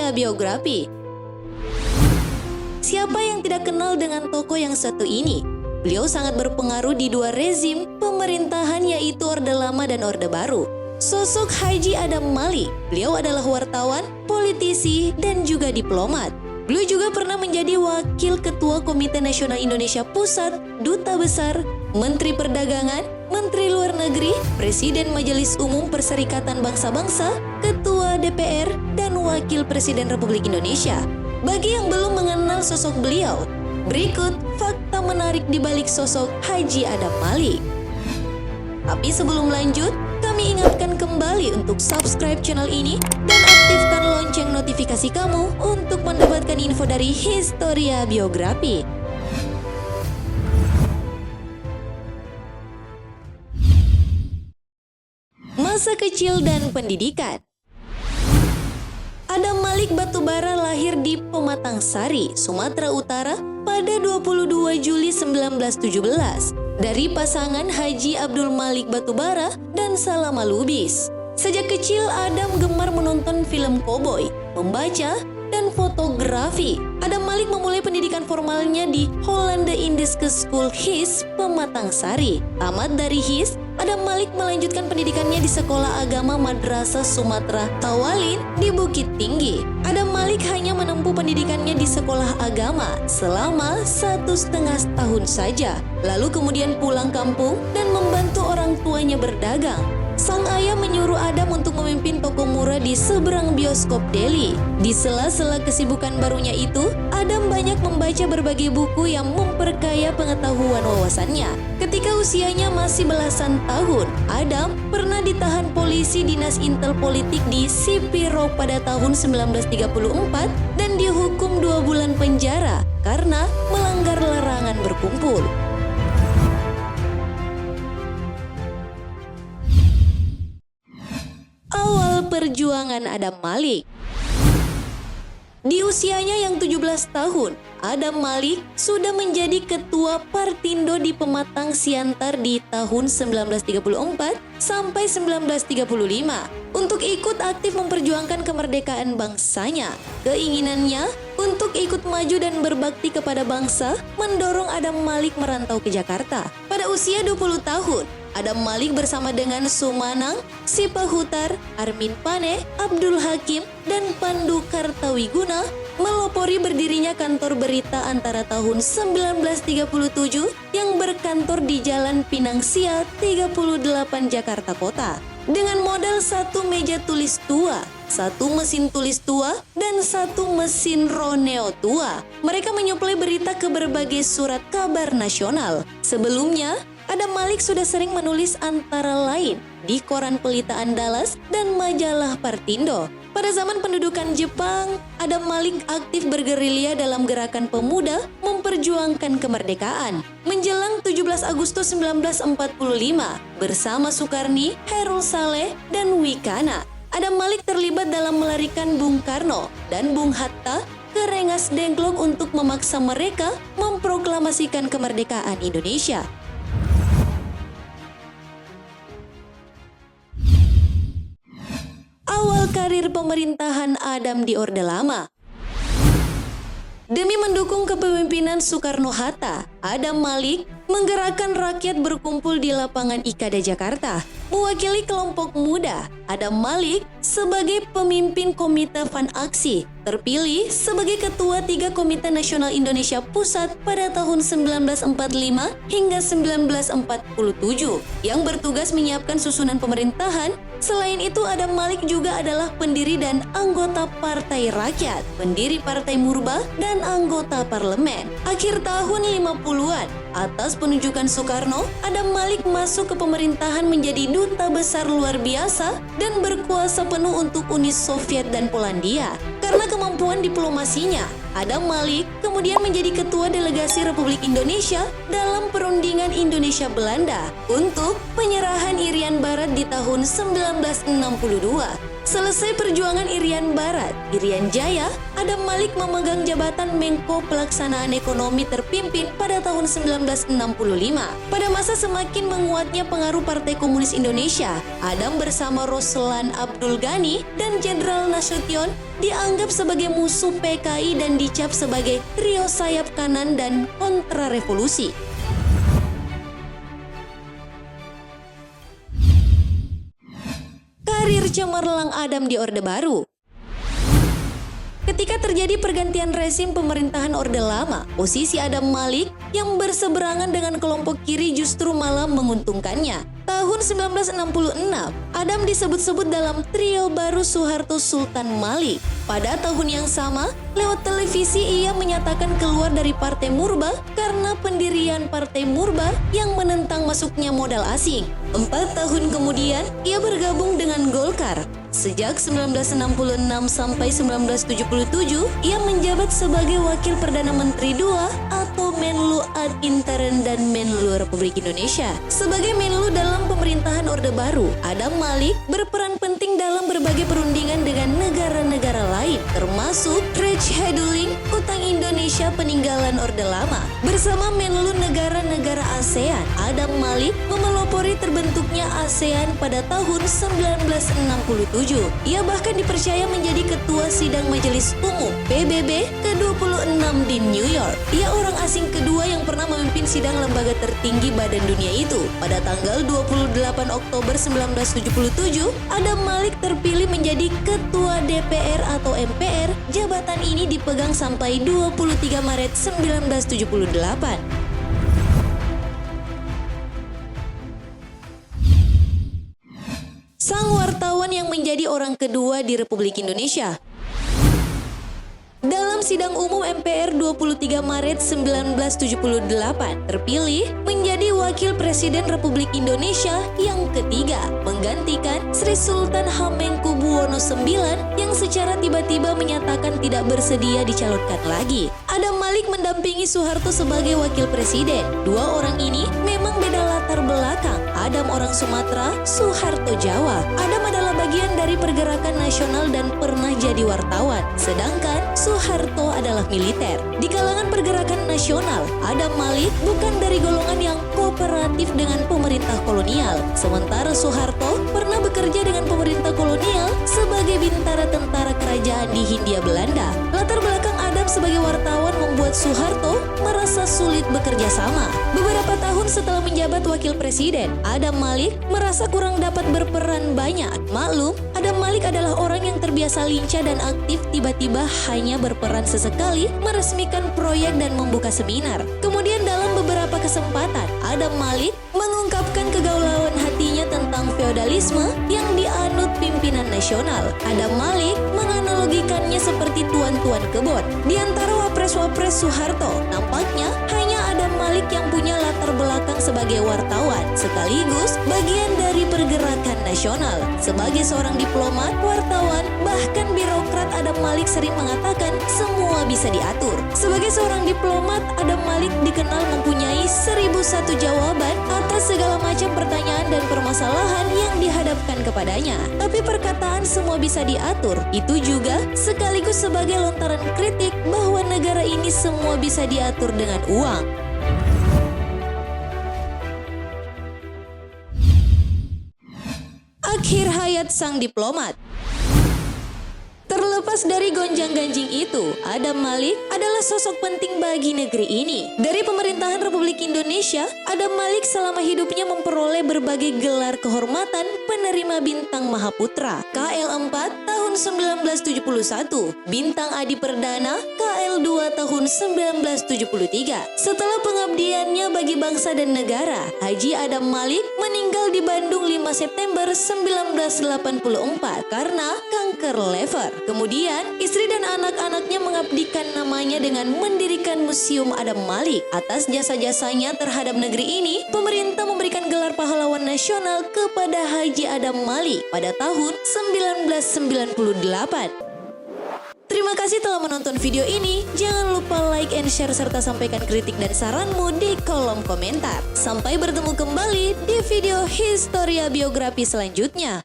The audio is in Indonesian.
Historia Biografi. Siapa yang tidak kenal dengan tokoh yang satu ini? Beliau sangat berpengaruh di dua rezim pemerintahan, yaitu Orde Lama dan Orde Baru. Sosok Haji Adam Malik, beliau adalah wartawan, politisi, dan juga diplomat. Beliau juga pernah menjadi Wakil Ketua Komite Nasional Indonesia Pusat, Duta Besar, Menteri Perdagangan, Menteri Luar Negeri, Presiden Majelis Umum Perserikatan Bangsa-Bangsa, Ketua DPR, dan Wakil Presiden Republik Indonesia. Bagi yang belum mengenal sosok beliau, berikut fakta menarik di balik sosok Haji Adam Malik. Tapi sebelum lanjut, kami ingatkan kembali untuk subscribe channel ini dan aktifkan lonceng notifikasi kamu untuk mendapatkan info dari Historia Biografi. Masa kecil dan pendidikan. Adam Malik Batubara lahir di Pematang Sari, Sumatera Utara pada 22 Juli 1917 dari pasangan Haji Abdul Malik Batubara dan Salama Lubis. Sejak kecil Adam gemar menonton film koboi, membaca, dan fotografi. Adam Malik memulai pendidikan formalnya di Hollande Indische School HIS Pematang Sari. Tamat dari HIS, Adam Malik melanjutkan pendidikannya di Sekolah Agama Madrasah Sumatera Tawalin di Bukit Tinggi. Adam Malik hanya menempuh pendidikannya di sekolah agama selama 1,5 tahun saja. Lalu kemudian pulang kampung dan membantu orang tuanya berdagang. Sang ayah menyuruh Adam untuk memimpin toko murah di seberang bioskop Delhi. Di sela-sela kesibukan barunya itu, Adam banyak membaca berbagai buku yang memperkaya pengetahuan wawasannya. Ketika usianya masih belasan tahun, Adam pernah ditahan polisi Dinas Intel Politik di Sipiro pada tahun 1934 dan dihukum 2 bulan penjara karena melanggar larangan berkumpul. Awal perjuangan Adam Malik. Di usianya yang 17 tahun, Adam Malik sudah menjadi ketua Partindo di Pematang Siantar di tahun 1934 sampai 1935 untuk ikut aktif memperjuangkan kemerdekaan bangsanya. Keinginannya untuk ikut maju dan berbakti kepada bangsa mendorong Adam Malik merantau ke Jakarta. Pada usia 20 tahun, Adam Malik bersama dengan Sumanang, Sipahutar, Armin Pane, Abdul Hakim, dan Pandu Kartawiguna melopori berdirinya kantor berita antara tahun 1937 yang berkantor di Jalan Pinang Sia 38 Jakarta Kota. Dengan modal 1 meja tulis tua, 1 mesin tulis tua, dan 1 mesin roneo tua, mereka menyuplai berita ke berbagai surat kabar nasional. Sebelumnya, Adam Malik sudah sering menulis antara lain di koran Pelita Andalas dan majalah Partindo. Pada zaman pendudukan Jepang, Adam Malik aktif bergerilya dalam gerakan pemuda memperjuangkan kemerdekaan. Menjelang 17 Agustus 1945, bersama Sukarni, Herul Saleh, dan Wikana, Adam Malik terlibat dalam melarikan Bung Karno dan Bung Hatta ke Rengas Dengklok untuk memaksa mereka memproklamasikan kemerdekaan Indonesia. Awal karir pemerintahan Adam di Orde Lama. Demi mendukung kepemimpinan Soekarno-Hatta, Adam Malik menggerakkan rakyat berkumpul di lapangan Ikada Jakarta. Mewakili kelompok muda, Adam Malik sebagai pemimpin Komite Van Aksi, terpilih sebagai Ketua 3 Komite Nasional Indonesia Pusat pada tahun 1945 hingga 1947 yang bertugas menyiapkan susunan pemerintahan. Selain itu, Adam Malik juga adalah pendiri dan anggota Partai Rakyat, pendiri Partai Murba, dan anggota parlemen. Akhir tahun 50-an, atas penunjukan Soekarno, Adam Malik masuk ke pemerintahan menjadi duta besar luar biasa dan berkuasa penuh untuk Uni Soviet dan Polandia. Karena kemampuan diplomasinya, Adam Malik kemudian menjadi ketua delegasi Republik Indonesia dalam perundingan Indonesia-Belanda untuk penyerahan Irian Barat di tahun 1962. Selesai perjuangan Irian Barat, Irian Jaya, Adam Malik memegang jabatan Menko Pelaksanaan Ekonomi terpimpin pada tahun 1965. Pada masa semakin menguatnya pengaruh Partai Komunis Indonesia, Adam bersama Roslan Abdul Ghani dan Jenderal Nasution dianggap sebagai musuh PKI dan dicap sebagai trio sayap kanan dan kontrarevolusi. Karir cemerlang Adam di Orde Baru. Ketika terjadi pergantian rezim pemerintahan Orde Lama, posisi Adam Malik yang berseberangan dengan kelompok kiri justru malah menguntungkannya. Tahun 1966, Adam disebut-sebut dalam trio baru Soeharto Sultan Malik. Pada tahun yang sama, lewat televisi ia menyatakan keluar dari Partai Murba karena pendirian Partai Murba yang menentang masuknya modal asing. 4 tahun kemudian, ia bergabung dengan Golkar. Sejak 1966 sampai 1977, ia menjabat sebagai Wakil Perdana Menteri II atau Menlu ad interim dan Menlu Republik Indonesia. Sebagai Menlu dalam pemerintahan Orde Baru, Adam Malik berperan penting dalam berbagai perundingan dengan negara-negara lain, termasuk trade scheduling utang Indonesia peninggalan Orde Lama. Bersama Menlu negara-negara ASEAN, Adam Malik memelopori terbentuknya ASEAN pada tahun 1967. Ia bahkan dipercaya menjadi Ketua Sidang Majelis Umum PBB ke-26 di New York. Ia orang asing kedua yang pernah memimpin sidang lembaga tertinggi badan dunia itu. Pada tanggal 28 Oktober 1977, Adam Malik terpilih menjadi Ketua DPR atau MPR. Jabatan ini dipegang sampai 23 Maret 1978. Sang wartawan yang menjadi orang kedua di Republik Indonesia. Dalam sidang umum MPR 23 Maret 1978, terpilih menjadi Wakil Presiden Republik Indonesia yang ketiga, menggantikan Sri Sultan Hamengkubuwono IX yang secara tiba-tiba menyatakan tidak bersedia dicalonkan lagi. Adam Malik mendampingi Soeharto sebagai Wakil Presiden. Dua orang ini memang beda latar belakang. Adam orang Sumatera, Soeharto Jawa. Adam adalah bagian dari pergerakan nasional dan pernah jadi wartawan. Sedangkan Soeharto adalah militer. Di kalangan pergerakan nasional, Adam Malik bukan dari golongan yang kooperatif dengan pemerintah kolonial. Sementara Soeharto pernah bekerja dengan pemerintah kolonial sebagai bintara tentara kerajaan di Hindia Belanda. Latar belakang Adam sebagai wartawan membuat Soeharto merasa sulit bekerja sama. Beberapa tahun setelah menjabat wakil presiden, Adam Malik merasa kurang dapat berperan banyak. Maklum, Adam Malik adalah orang yang terbiasa lincah dan aktif, tiba-tiba hanya berperan sesekali meresmikan proyek dan membuka seminar. Kemudian dalam beberapa kesempatan, Adam Malik mengungkapkan kegalauan hatinya tentang feodalisme yang dianut pimpinan nasional. Adam Malik menganalogikannya seperti tuan-tuan kebon. Di antara wapres-wapres Soeharto, nampaknya hanya Adam Malik yang punya latar belakang sebagai wartawan, sekaligus bagian dari pergerakan nasional. Sebagai seorang diplomat, wartawan, bahkan birokrat, Adam Malik sering mengatakan semua bisa diatur. Sebagai seorang diplomat, Adam Malik dikenal mempunyai 1001 jawaban atas segala macam pertanyaan dan permasalahan yang dihadapkan kepadanya. Tapi perkataan semua bisa diatur itu juga sekaligus sebagai lontaran kritik bahwa negara ini semua bisa diatur dengan uang. Akhir hayat sang diplomat. Terlepas dari gonjang-ganjing itu, Adam Malik adalah sosok penting bagi negeri ini. Dari pemerintahan Republik Indonesia, Adam Malik selama hidupnya memperoleh berbagai gelar kehormatan penerima Bintang Mahaputra, KL4 tahun 1971, Bintang Adi Perdana, KL2 tahun 1973. Setelah pengabdiannya bagi bangsa dan negara, Haji Adam Malik meninggal di Bandung 5 September 1984 karena kanker lever. Kemudian, istri dan anak-anaknya mengabdikan namanya dengan mendirikan Museum Adam Malik. Atas jasa-jasanya terhadap negeri ini, pemerintah memberikan gelar pahlawan nasional kepada Haji Adam Malik pada tahun 1998. Terima kasih telah menonton video ini. Jangan lupa like and share serta sampaikan kritik dan saranmu di kolom komentar. Sampai bertemu kembali di video Historia Biografi selanjutnya.